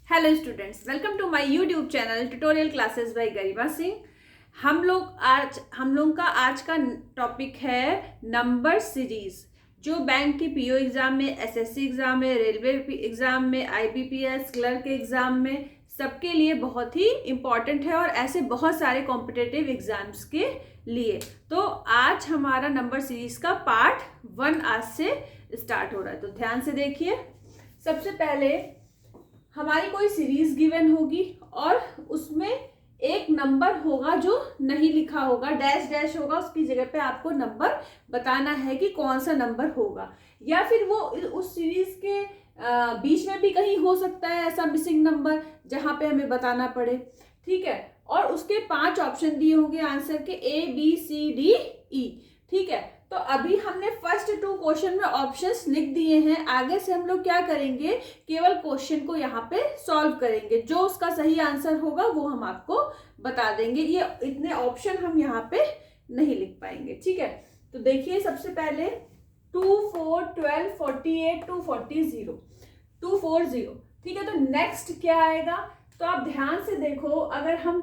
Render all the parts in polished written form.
Hello students, welcome to my YouTube channel tutorial classes by Garima Singh. हम लोग का आज का टॉपिक है नंबर सीरीज, जो बैंक के पीओ एग्जाम में, एसएससी एग्जाम में, रेलवे एग्जाम में, आईबीपीएस क्लर्क एग्जाम में सबके लिए बहुत ही इम्पॉर्टेंट है और ऐसे बहुत सारे कॉम्पिटिटिव एग्जाम्स के लिए। तो आज हमारा नंबर सीरीज का पार्ट 1 आज से स्टार्ट हो रहा है, तो ध्यान से देखिए। सबसे पहले हमारी कोई सीरीज गिवन होगी और उसमें एक नंबर होगा जो नहीं लिखा होगा, डैश डैश होगा, उसकी जगह पे आपको नंबर बताना है कि कौन सा नंबर होगा, या फिर वो उस सीरीज के बीच में भी कहीं हो सकता है ऐसा मिसिंग नंबर जहां पे हमें बताना पड़े। ठीक है, और उसके 5 ऑप्शन दिए होंगे आंसर के, ABCDE। ठीक है, तो अभी हमने फर्स्ट 2 क्वेश्चन में ऑप्शंस लिख दिए हैं। आगे से हम लोग क्या करेंगे, केवल क्वेश्चन को यहाँ पे सॉल्व करेंगे, जो उसका सही आंसर होगा वो हम आपको बता देंगे। ये इतने ऑप्शन हम यहाँ पे नहीं लिख पाएंगे। ठीक है, तो देखिए सबसे पहले 2, 4, 12, 48, 240, 240। ठीक है, तो नेक्स्ट क्या आएगा, तो आप ध्यान से देखो। अगर हम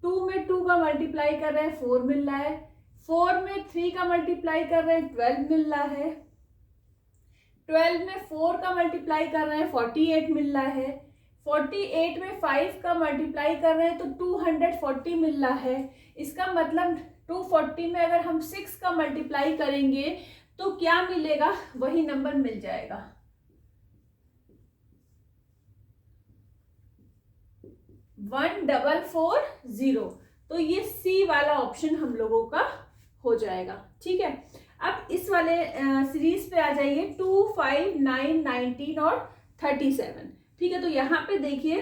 2 में 2 का मल्टीप्लाई कर रहे हैं 4 मिल रहा है, 4 में 3 का मल्टीप्लाई कर रहे हैं 12 मिल रहा है, 12 में 4 का मल्टीप्लाई कर रहे हैं 48 मिल रहा है, 48 में 5 का मल्टीप्लाई कर रहे हैं तो 240 मिल रहा है। इसका मतलब 240 में अगर हम 6 का मल्टीप्लाई करेंगे तो क्या मिलेगा, वही नंबर मिल जाएगा। 1440। तो ये सी वाला ऑप्शन हम लोगों का हो जाएगा। ठीक है, अब इस वाले सीरीज पे आ जाइए, 2, 5, 9, 19 और 37। ठीक है, तो यहाँ पे देखिए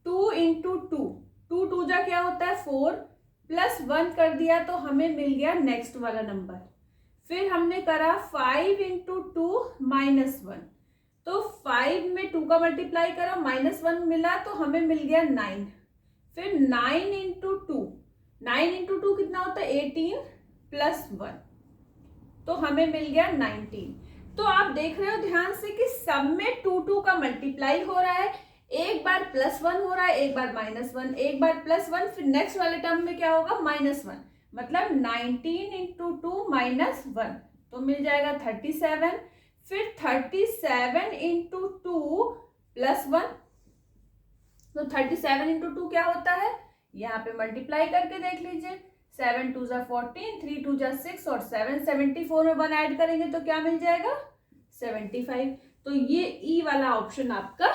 2 इंटू 2, 2 2 जा क्या होता है 4, प्लस 1 कर दिया तो हमें मिल गया नेक्स्ट वाला नंबर। फिर हमने करा 5 इंटू 2 माइनस 1, तो 5 में 2 का मल्टीप्लाई करा, -1 मिला तो हमें मिल गया 9। फिर 9 इंटू 2, 9 इंटू 2 कितना होता है 18 प्लस 1, तो हमें मिल गया 19। तो आप देख रहे हो ध्यान से कि सब में 2 2 का मल्टीप्लाई हो रहा है, एक बार +1 हो रहा है, एक बार -1, एक बार +1, फिर नेक्स्ट वाले टर्म में क्या होगा -1, मतलब 19 इंटू 2 -1, तो मिल जाएगा 37। फिर 37 इंटू 2 प्लस 1, तो 37 इंटू 2 क्या होता है, यहाँ पे मल्टीप्लाई करके देख लीजिए, 7 2 जा 14, 3 2 जा 6 और 7 74 में 1 ऐड करेंगे तो क्या मिल जाएगा 75। तो ये ई वाला ऑप्शन आपका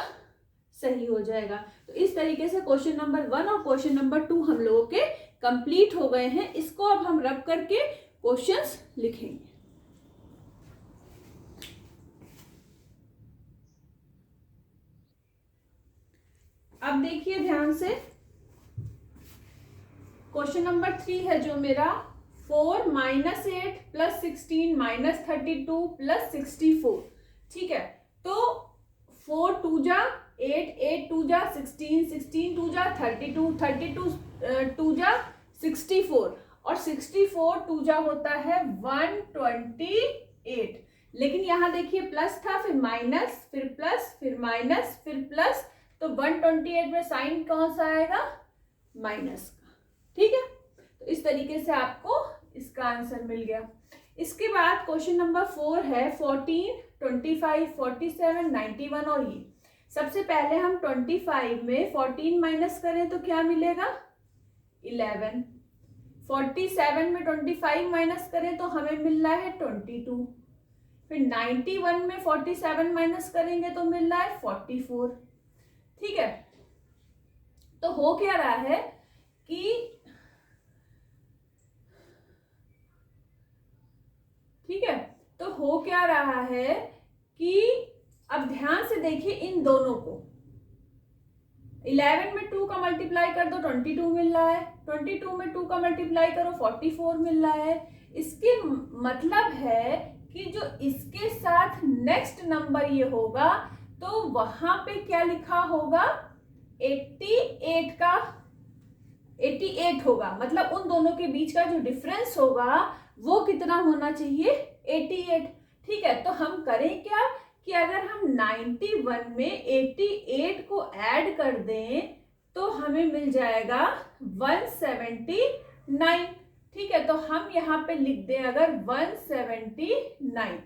सही हो जाएगा। तो इस तरीके से क्वेश्चन नंबर 1 और क्वेश्चन नंबर 2 हम लोगों के कंप्लीट हो गए हैं। इसको अब हम रब करके क्वेश्चंस लिखेंगे। अब देखिए ध्यान से, क्वेश्चन नंबर 3 है जो मेरा, 4 -8 प्लस 16 -32 प्लस 64। ठीक है, तो 4 2 जा 8, 8 2 जा 16, 16 2 जा 32, 32 2 जा 64 और 64 2 जा होता है 128। लेकिन यहाँ देखिए प्लस था, फिर माइनस, फिर प्लस, फिर माइनस, फिर प्लस, तो 128 में साइन कौन सा आएगा, माइनस का। ठीक है, तो इस तरीके से आपको इसका आंसर मिल गया। इसके बाद क्वेश्चन नंबर 4 है 14, 25, 47, 91 और ये। सबसे पहले हम 25 में 14 माइनस करें तो क्या मिलेगा 11, 47 में 25 माइनस करें तो हमें मिल रहा है 22, फिर 91 में 47 माइनस करेंगे तो मिल रहा है 44। ठीक है, तो हो क्या रहा है कि, ठीक है, तो हो क्या रहा है कि अब ध्यान से देखिए इन दोनों को, 11 में 2 का मल्टीप्लाई कर दो 22 मिल रहा है, 22 में 2 का मल्टीप्लाई करो 44 मिल रहा है। इसके मतलब है कि जो इसके साथ नेक्स्ट नंबर ये होगा तो वहां पे क्या लिखा होगा 88 का 88 होगा, मतलब उन दोनों के बीच का जो डिफरेंस होगा वो कितना होना चाहिए 88। ठीक है, तो हम करें क्या कि अगर हम 91 में 88 को ऐड कर दें तो हमें मिल जाएगा 179। ठीक है, तो हम यहाँ पे लिख दें अगर 179।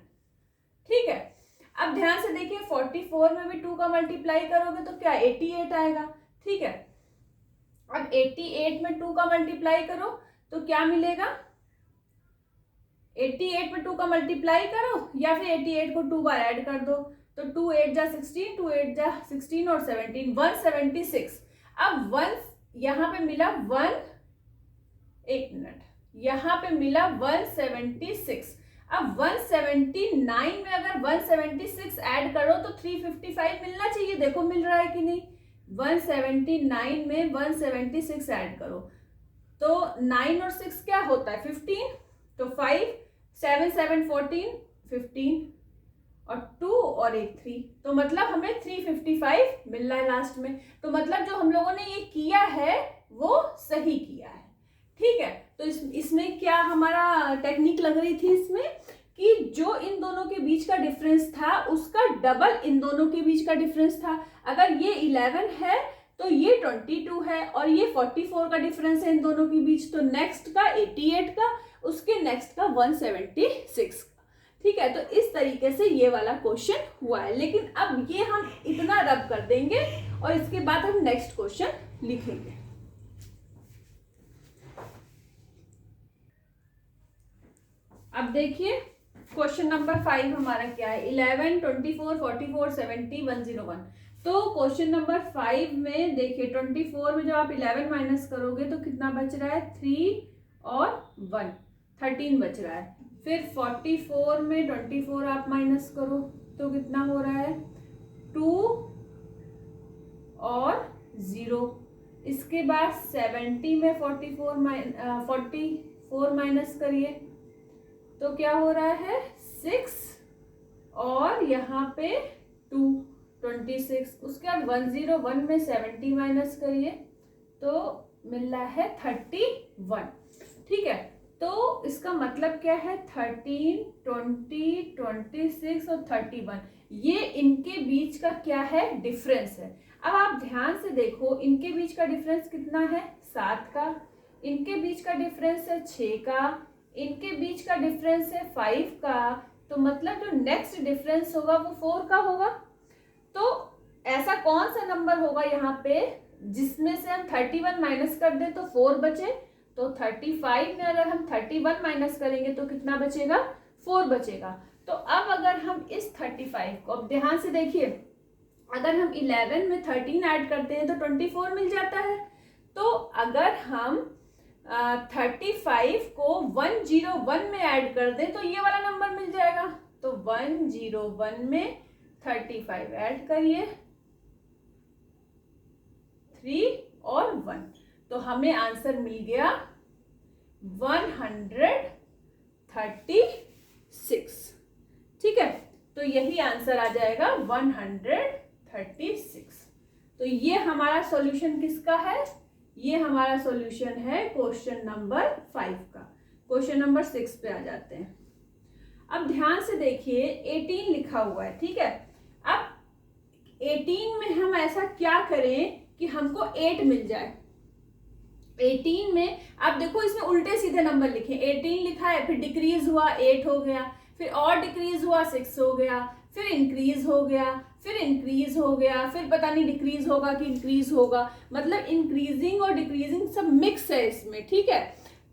ठीक है, अब ध्यान से देखिए 44 में भी 2 का मल्टीप्लाई करोगे तो क्या 88 आएगा। ठीक है, अब 88 में 2 का मल्टीप्लाई करो तो क्या मिलेगा, 88 में 2 का मल्टीप्लाई करो या फिर 88 को 2 बार ऐड कर दो, तो 2 8 जा 16, 2 8 जा 16 और 17, 176। अब 1 यहाँ पे मिला 1, एक मिनट, यहाँ पे मिला 176। अब 179 में अगर 176 ऐड करो तो 355 मिलना चाहिए, देखो मिल रहा है कि नहीं। 179 में 176 ऐड करो तो 9 और 6 क्या होता है 15, तो 5 7 7 14 15 और 2 और 1 3, तो मतलब हमें 355 मिल रहा है लास्ट में। तो मतलब जो हम लोगों ने ये किया है वो सही किया है। ठीक है, तो इसमें क्या हमारा टेक्निक लग रही थी इसमें कि जो इन दोनों के बीच का डिफरेंस था उसका डबल इन दोनों के बीच का डिफरेंस था। अगर ये 11 है तो ये 22 है और ये 44 का डिफरेंस है इन दोनों के बीच, तो नेक्स्ट का 88 का, उसके नेक्स्ट का 176 का। ठीक है, तो इस तरीके से ये वाला क्वेश्चन हुआ है। लेकिन अब ये हम इतना रब कर देंगे और इसके बाद हम नेक्स्ट क्वेश्चन लिखेंगे। अब देखिए क्वेश्चन नंबर 5 हमारा क्या है, 11 24 44 70 101। तो क्वेश्चन नंबर 5 में देखिए 24 में जब आप 11 माइनस करोगे तो कितना बच रहा है 3 और 1, 13 बच रहा है। फिर 44 में 24 आप माइनस करो तो कितना हो रहा है 2 और 0। इसके बाद 70 में 44 माइनस करिए तो क्या हो रहा है 6 और यहाँ पे 2 26। उसके बाद 101 में 70 माइनस करिए तो मिल रहा है 31। ठीक है, तो इसका मतलब क्या है 13 20 26 और 31, ये इनके बीच का क्या है डिफरेंस है। अब आप ध्यान से देखो इनके बीच का डिफरेंस कितना है 7 का, इनके बीच का डिफरेंस है 6 का, इनके बीच का डिफरेंस है 5 का, तो मतलब जो नेक्स्ट डिफरेंस होगा वो 4 का होगा। तो ऐसा कौन सा नंबर होगा यहाँ पे जिसमें से हम 31 माइनस कर दें तो 4 बचे, तो 35 में अगर हम 31 माइनस करेंगे तो कितना बचेगा 4 बचेगा। तो अब अगर हम इस 35 को, अब ध्यान से देखिए अगर हम 11 में 13 ऐड करते हैं तो 24 मिल जाता है। तो अगर हम 35 को 101 में ऐड कर दें तो ये वाला नंबर मिल जाएगा। तो 101 में 35 ऐड करिए 3 और 1, तो हमें आंसर मिल गया 136। ठीक है, तो यही आंसर आ जाएगा 136। तो ये हमारा सॉल्यूशन किसका है, ये हमारा सॉल्यूशन है क्वेश्चन नंबर 5 का। क्वेश्चन नंबर 6 पे आ जाते हैं। अब ध्यान से देखिए 18 लिखा हुआ है। ठीक है, अब 18 में हम ऐसा क्या करें कि हमको 8 मिल जाए। 18 में आप देखो इसमें उल्टे सीधे नंबर लिखे, 18 लिखा है फिर डिक्रीज हुआ 8 हो गया, फिर और डिक्रीज हुआ 6 हो गया, फिर इंक्रीज हो गया, फिर इंक्रीज हो गया, फिर पता नहीं डिक्रीज होगा कि इंक्रीज होगा, मतलब इंक्रीजिंग और डिक्रीजिंग सब मिक्स है इसमें। ठीक है,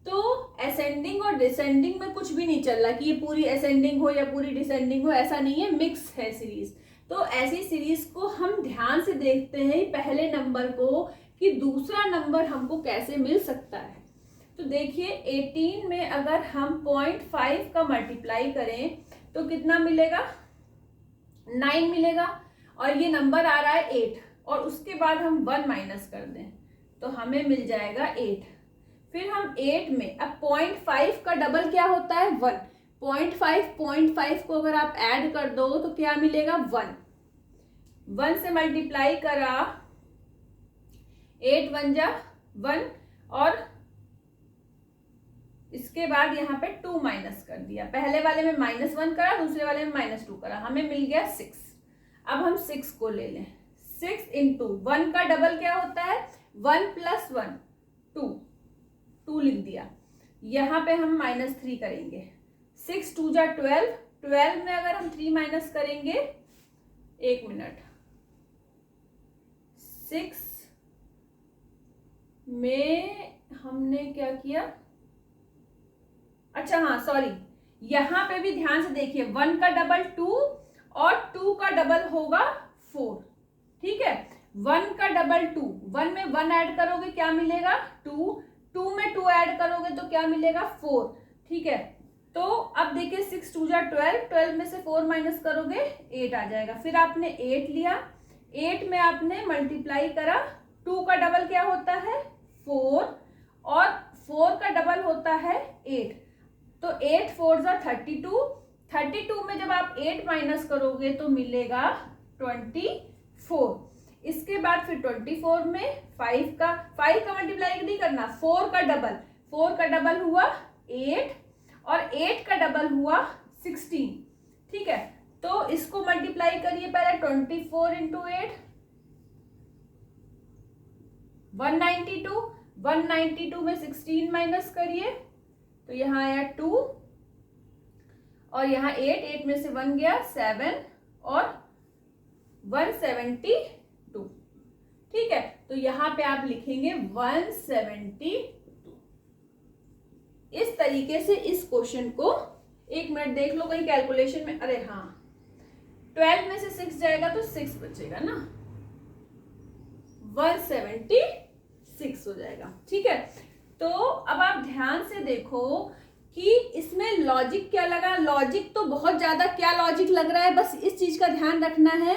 तो असेंडिंग और डिसेंडिंग में कुछ भी नहीं चल रहा कि ये पूरी असेंडिंग हो या पूरी डिसेंडिंग हो, ऐसा नहीं है, मिक्स है सीरीज। तो ऐसी सीरीज को हम ध्यान से देखते हैं पहले नंबर को कि दूसरा नंबर हमको कैसे मिल सकता है। तो देखिए 18 में अगर हम 0.5 का मल्टीप्लाई करें तो कितना मिलेगा 9 मिलेगा, और ये नंबर आ रहा है 8, और उसके बाद हम 1 माइनस कर दें तो हमें मिल जाएगा 8। फिर हम 8 में अब 0.5 का डबल क्या होता है 1, 0.5 को अगर आप ऐड कर दो तो क्या मिलेगा 1 से मल्टीप्लाई करा 8 1 जा 1, और इसके बाद यहाँ पे 2 माइनस कर दिया, पहले वाले में -1 करा दूसरे वाले में -2 करा, हमें मिल गया 6। अब हम 6 को ले लें, 6 इंटू 1 का डबल क्या होता है 1 + 1 2, 2 लिख दिया। यहाँ पे हम -3 करेंगे, 6 2 जा 12, 12 में अगर हम 3 माइनस करेंगे, 1 मिनट, 6 में हमने क्या किया, अच्छा हाँ सॉरी, यहाँ पे भी ध्यान से देखिए, 1 का डबल 2 और 2 का डबल होगा 4, ठीक है। 1 का डबल 2, 1 में 1 ऐड करोगे क्या मिलेगा 2, 2 में 2 ऐड करोगे तो क्या मिलेगा 4, ठीक है। तो अब देखिए 6 2 जा 12, 12 में से 4 माइनस करोगे 8 आ जाएगा। फिर आपने 8 लिया, 8 में आपने मल्टीप्लाई करा, 2 का डबल क्या होता है 4 और 4 का डबल होता है 8, तो 8 4 जा 32, 32 में जब आप 8 माइनस करोगे तो मिलेगा 24। इसके बाद फिर 24 में 5 का मल्टीप्लाई नहीं करना, 4 का डबल हुआ 8 और 8 का डबल हुआ 16, ठीक है। तो इसको मल्टीप्लाई करिए पहले, 24 इंटू 8 192, 192 में 16 माइनस करिए तो यहाँ आया 2 और यहाँ 8, 8 में से 1 गया 7 और 172, ठीक है। तो यहाँ पे आप लिखेंगे 172। इस तरीके से इस क्वेश्चन को, 1 मिनट देख लो कहीं कैलकुलेशन में, अरे हाँ 12 में से 6 जाएगा तो 6 बचेगा ना, 176 हो जाएगा, ठीक है। तो अब आप ध्यान से देखो कि इसमें लॉजिक क्या लगा, लॉजिक तो बहुत ज्यादा क्या लॉजिक लग रहा है, बस इस चीज का ध्यान रखना है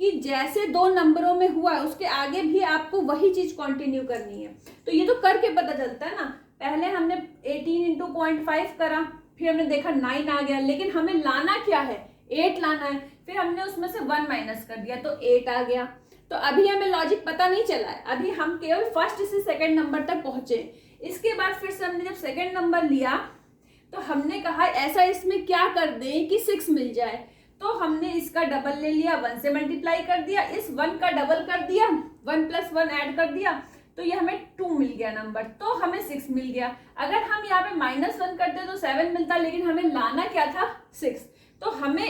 कि जैसे 2 नंबरों में हुआ है उसके आगे भी आपको वही चीज कंटिन्यू करनी है। तो ये तो करके पता चलता है ना, पहले हमने 18 इंटू 0.5 करा, फिर हमने देखा 9 आ गया, लेकिन हमें लाना क्या है 8 लाना है, फिर हमने उसमें से 1 माइनस कर दिया तो 8 आ गया। तो अभी हमें लॉजिक पता नहीं चला है, अभी हम केवल फर्स्ट से सेकंड नंबर तक पहुंचे। इसके बाद फिर से हमने जब सेकंड नंबर लिया तो हमने कहा ऐसा इसमें क्या कर दें कि 6 मिल जाए, तो हमने इसका डबल ले लिया, 1 से मल्टीप्लाई कर दिया, इस 1 का डबल कर दिया, 1 + 1 ऐड कर दिया, तो ये हमें 2 मिल गया नंबर, तो हमें 6 मिल गया। अगर हम यहाँ पे -1 करते तो 7 मिलता, लेकिन हमें लाना क्या था 6। तो हमें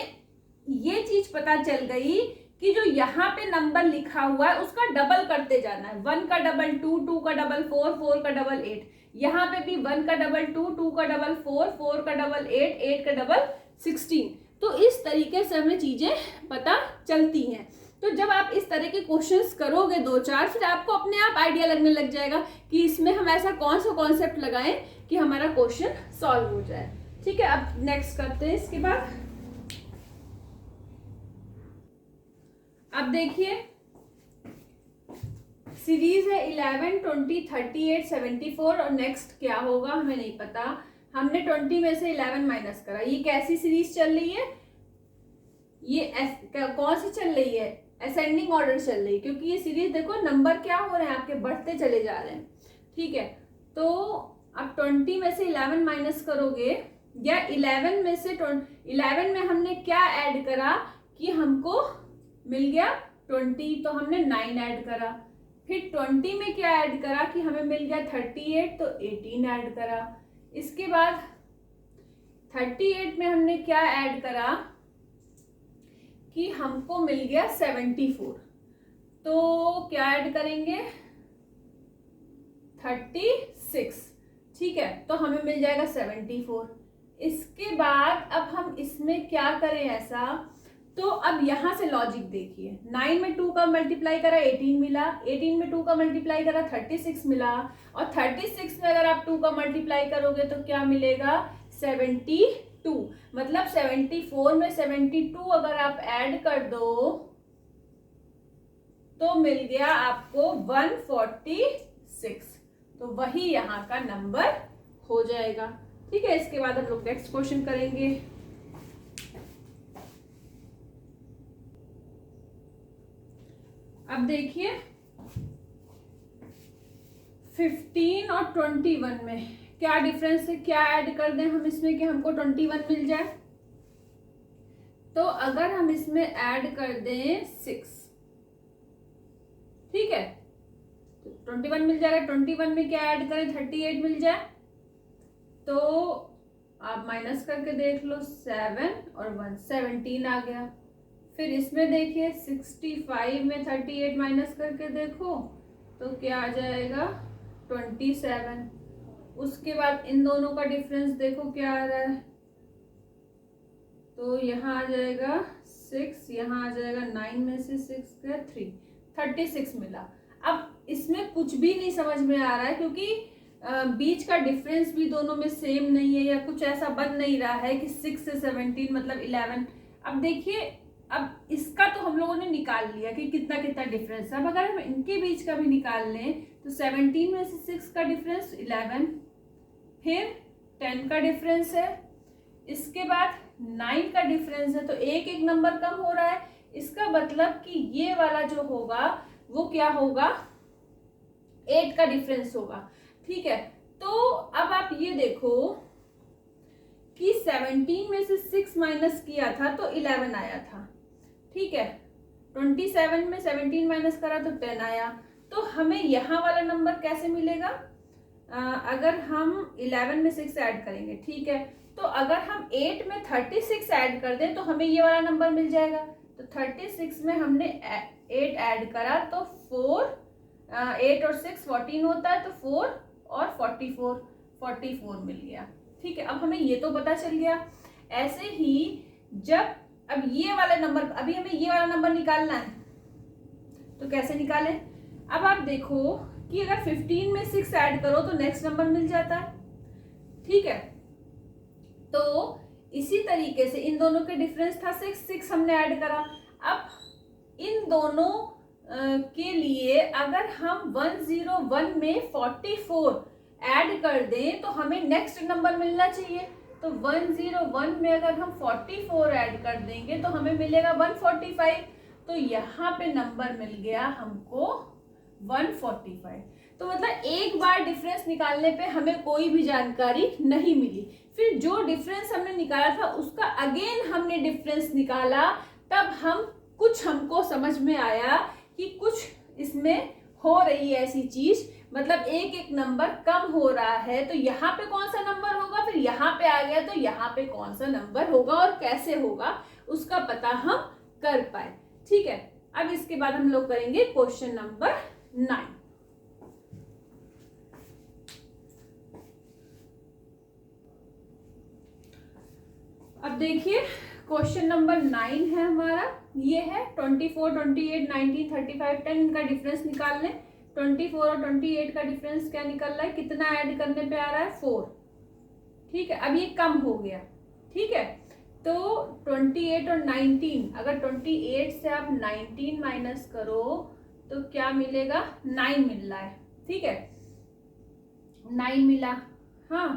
ये चीज पता चल गई कि जो यहाँ पे नंबर लिखा हुआ है उसका डबल करते जाना है, 1 का डबल 2, 2 का डबल 4, 4 का डबल 8, यहाँ पे भी 1 का डबल 2, 2 का डबल 4, 4 का डबल 8, 8 का डबल 16। तो इस तरीके से हमें चीजें पता चलती हैं। तो जब आप इस तरह के क्वेश्चंस करोगे 2-4, फिर आपको अपने आप आइडिया लगने लग जाएगा कि इसमें हम ऐसा कौन सा कॉन्सेप्ट लगाएं कि हमारा क्वेश्चन सॉल्व हो जाए, ठीक है। अब नेक्स्ट करते हैं। इसके बाद अब देखिए सीरीज है 11, 20, 38, 74 और नेक्स्ट क्या होगा हमें नहीं पता। हमने 20 में से 11 माइनस करा, ये कैसी सीरीज चल रही है, ये कौन सी चल रही है, असेंडिंग ऑर्डर चल रही है, क्योंकि ये सीरीज देखो नंबर क्या हो रहे हैं आपके बढ़ते चले जा रहे हैं, ठीक है। तो अब 20 में से 11 माइनस करोगे, या 11 में से 11 में हमने क्या ऐड करा कि हमको मिल गया 20, तो हमने 9 ऐड करा, फिर 20 में क्या ऐड करा कि हमें मिल गया 38, तो 18 ऐड करा। इसके बाद 38 में हमने क्या ऐड करा कि हमको मिल गया 74, तो क्या ऐड करेंगे 36, ठीक है, तो हमें मिल जाएगा 74। इसके बाद अब हम इसमें क्या करें ऐसा, तो अब यहां से लॉजिक देखिए, 9 में 2 का मल्टीप्लाई करा 18 मिला, 18 में 2 का मल्टीप्लाई करा 36 मिला, और 36 में अगर आप 2 का मल्टीप्लाई करोगे तो क्या मिलेगा 72, मतलब 74 में 72 अगर आप ऐड कर दो तो मिल गया आपको 146, तो वही यहाँ का नंबर हो जाएगा, ठीक है। इसके बाद हम लोग नेक्स्ट क्वेश्चन करेंगे। अब देखिए 15 और 21 में क्या डिफरेंस है, क्या ऐड कर दें हम इसमें कि हमको 21 मिल जाए। तो अगर हम इसमें ऐड कर दें 6, ठीक है, तो 21 मिल जाएगा। 21 में क्या ऐड करें, 38 मिल जाए। तो आप माइनस करके देख लो, 7 और 1 17 आ गया। फिर इसमें देखिए 65 में 38 माइनस करके देखो तो क्या आ जाएगा, 27। उसके बाद इन दोनों का डिफरेंस देखो क्या आ रहा है, तो यहाँ आ जाएगा 6, यहाँ आ जाएगा 9 में से 6 गया 3, 36 मिला। अब इसमें कुछ भी नहीं समझ में आ रहा है क्योंकि बीच का डिफरेंस भी दोनों में सेम नहीं है, या कुछ ऐसा बन नहीं रहा है कि 6 से 17 मतलब 11। अब देखिए, अब इसका तो हम लोगों ने निकाल लिया कि कितना कितना डिफरेंस है। अब अगर हम इनके बीच का भी निकाल लें तो 17 में से 6 का डिफरेंस 11, फिर 10 का डिफरेंस है, इसके बाद 9 का डिफरेंस है, तो एक एक नंबर कम हो रहा है। इसका मतलब कि ये वाला जो होगा वो क्या होगा, 8 का डिफरेंस होगा, ठीक है। तो अब आप ये देखो कि 17 में से 6 माइनस किया था तो 11 आया था, ठीक है। 27 में 17 माइनस करा तो 10 आया। तो हमें यहाँ वाला नंबर कैसे मिलेगा, अगर हम 11 में 6 ऐड करेंगे, ठीक है, तो अगर हम 8 में 36 ऐड कर दें तो हमें ये वाला नंबर मिल जाएगा। तो 36 में हमने 8 ऐड करा तो 8 और 6 14 होता है, तो 4 और 44 मिल गया, ठीक है। अब हमें ये तो पता चल गया। ऐसे ही जब अब ये वाला नंबर, अभी हमें ये वाला नंबर निकालना है, तो कैसे निकालें। अब आप देखो कि अगर 15 में 6 ऐड करो तो नेक्स्ट नंबर मिल जाता है, ठीक है। तो इसी तरीके से इन दोनों के डिफरेंस था 6 हमने ऐड करा। अब इन दोनों के लिए अगर हम 101 में 44 ऐड कर दें तो हमें नेक्स्ट नंबर मिलना चाहिए। तो 101 में अगर हम 44 ऐड कर देंगे तो हमें मिलेगा 145। तो यहाँ पे नंबर मिल गया हमको 145। तो मतलब एक बार डिफरेंस निकालने पे हमें कोई भी जानकारी नहीं मिली। फिर जो डिफरेंस हमने निकाला था उसका अगेन हमने डिफरेंस निकाला, तब हमको समझ में आया कि कुछ इसमें हो रही है ऐसी चीज, मतलब एक एक नंबर कम हो रहा है। तो यहाँ पे कौन सा नंबर होगा, फिर यहाँ पे आ गया तो यहाँ पे कौन सा नंबर होगा और कैसे होगा उसका पता हम कर पाए, ठीक है। अब इसके बाद हम लोग करेंगे क्वेश्चन नंबर 9। अब देखिए क्वेश्चन नंबर 9 है हमारा, ये है 24, 28, 19, 35, 10 इनका डिफरेंस निकाल लें। 24 और 28 का डिफरेंस क्या निकल रहा है, कितना ऐड करने पे आ रहा है 4, ठीक है। अब ये कम हो गया, ठीक है। तो 28 और 19, अगर 28 से आप 19 माइनस करो तो क्या मिलेगा, 9 मिल रहा है, ठीक है, 9 मिला। हाँ,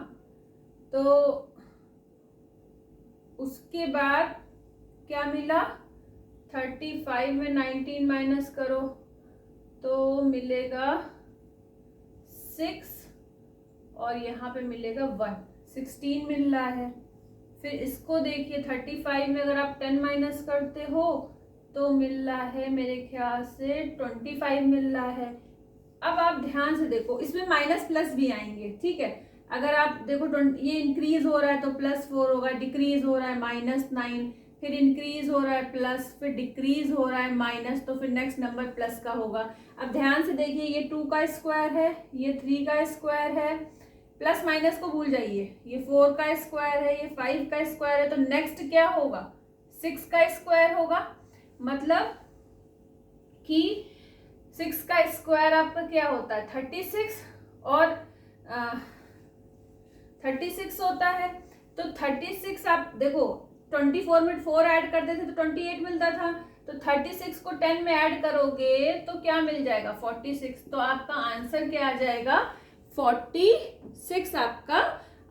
तो उसके बाद क्या मिला, 35 में 19 माइनस करो तो मिलेगा 6 और यहाँ पे मिलेगा 1, 16 मिल रहा है। फिर इसको देखिए 35 में अगर आप 10 माइनस करते हो तो मिल रहा है मेरे ख्याल से 25 मिल रहा है। अब आप ध्यान से देखो, इसमें माइनस प्लस भी आएंगे, ठीक है। अगर आप देखो ये इंक्रीज हो रहा है तो +4 होगा, डिक्रीज हो रहा है -9, फिर इंक्रीज हो रहा है प्लस, फिर डिक्रीज हो रहा है माइनस, तो फिर नेक्स्ट नंबर प्लस का होगा। अब ध्यान से देखिए, ये 2 का स्क्वायर है, ये 3 का स्क्वायर है, प्लस माइनस को भूल जाइए, ये 4 का स्क्वायर है, ये 5 का स्क्वायर है, तो नेक्स्ट क्या होगा, 6 का स्क्वायर होगा। मतलब कि 6 का स्क्वायर आपका क्या होता है 36 और 36 होता है। तो 36 आप देखो 24 में 4 ऐड करते थे तो 28 मिलता था, तो 36 को 10 में ऐड करोगे तो क्या मिल जाएगा 46। तो आपका आंसर क्या आ जाएगा 46 आपका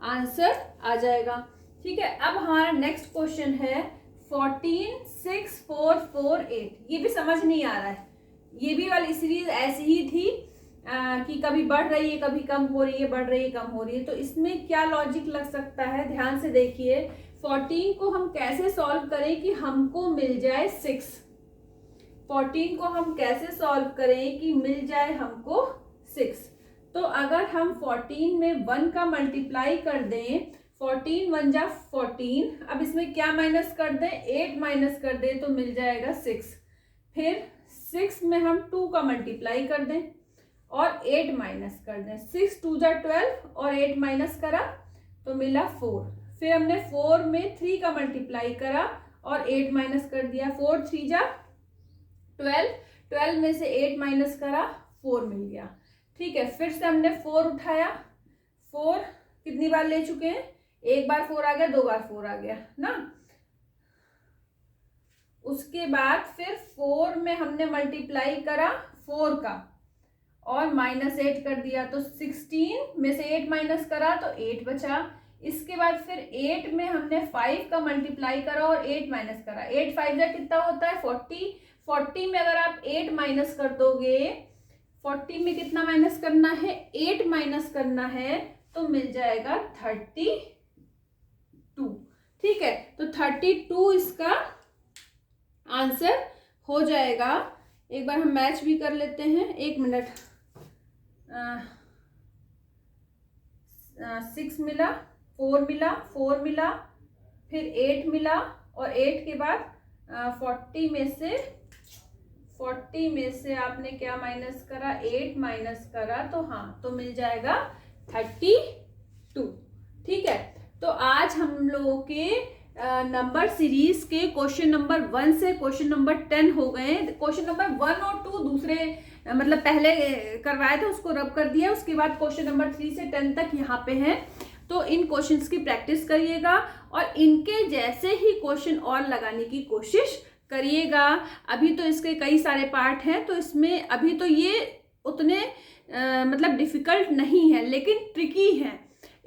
आंसर आ जाएगा, ठीक है। अब हमारा नेक्स्ट क्वेश्चन है 14, 6, 4, 4, 8। ये भी समझ नहीं आ रहा है, ये भी वाली सीरीज ऐसी ही थी कि कभी बढ़ रही है कभी कम हो रही है, बढ़ रही है कम हो रही है। तो इसमें क्या लॉजिक लग सकता है, ध्यान से देखिए। 14 को हम कैसे सॉल्व करें कि हमको मिल जाए 6। 14 को हम कैसे सॉल्व करें कि मिल जाए हमको 6। तो अगर हम 14 में 1 का मल्टीप्लाई कर दें, 14 1 जा 14, अब इसमें क्या माइनस कर दें, 8 माइनस कर दें तो मिल जाएगा 6। फिर 6 में हम 2 का मल्टीप्लाई कर दें और 8 माइनस कर दें, 6 2 जा 12 और 8 माइनस करा तो मिला 4। फिर हमने 4 में 3 का मल्टीप्लाई करा और 8 माइनस कर दिया, 4 3 जा 12, 12 में से 8 माइनस करा 4 मिल गया। ठीक है, फिर से हमने 4 उठाया, 4 कितनी बार ले चुके हैं, एक बार 4 आ गया, 2 बार 4 आ गया ना। उसके बाद फिर 4 में हमने मल्टीप्लाई करा 4 का और -8 कर दिया, तो 16 में से 8 माइनस करा तो 8 बचा। इसके बाद फिर 8 में हमने 5 का मल्टीप्लाई करा और 8 माइनस करा, 8 5 जा कितना होता है 40। 40 में अगर आप 8 माइनस कर दोगे, 40 में कितना माइनस करना है, 8 माइनस करना है तो मिल जाएगा 32। ठीक है, तो 32 इसका आंसर हो जाएगा। एक बार हम मैच भी कर लेते हैं, 1 मिनट। 6 मिला, 4 मिला, 4 मिला, फिर 8 मिला और 8 के बाद 40 में से आपने क्या माइनस करा, 8 माइनस करा, तो हाँ तो मिल जाएगा 32। ठीक है, तो आज हम लोगों के नंबर सीरीज के क्वेश्चन नंबर 1 से क्वेश्चन नंबर 10 हो गए। क्वेश्चन नंबर 1 और 2 दूसरे मतलब पहले करवाए थे, उसको रब कर दिया। उसके बाद क्वेश्चन नंबर 3 से 10 तक यहाँ पे हैं, तो इन क्वेश्चंस की प्रैक्टिस करिएगा और इनके जैसे ही क्वेश्चन और लगाने की कोशिश करिएगा। अभी तो इसके कई सारे पार्ट हैं, तो इसमें अभी तो ये उतने मतलब डिफिकल्ट नहीं है, लेकिन ट्रिकी है।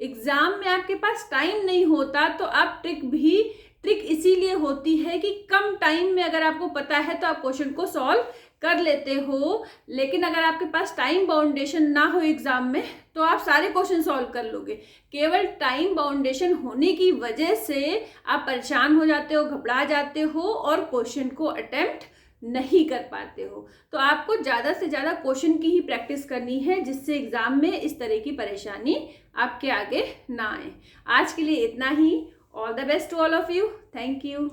एग्जाम में आपके पास टाइम नहीं होता तो आप ट्रिक इसीलिए होती है कि कम टाइम में अगर आपको पता है तो आप क्वेश्चन को सॉल्व कर लेते हो, लेकिन अगर आपके पास टाइम बाउंडेशन ना हो एग्जाम में तो आप सारे क्वेश्चन सॉल्व कर लोगे। केवल टाइम बाउंडेशन होने की वजह से आप परेशान हो जाते हो, घबरा जाते हो और क्वेश्चन को अटेम्प्ट नहीं कर पाते हो। तो आपको ज़्यादा से ज़्यादा क्वेश्चन की ही प्रैक्टिस करनी है, जिससे एग्जाम में इस तरह की परेशानी आपके आगे ना आए। आज के लिए इतना ही। All the best to all of you. Thank you.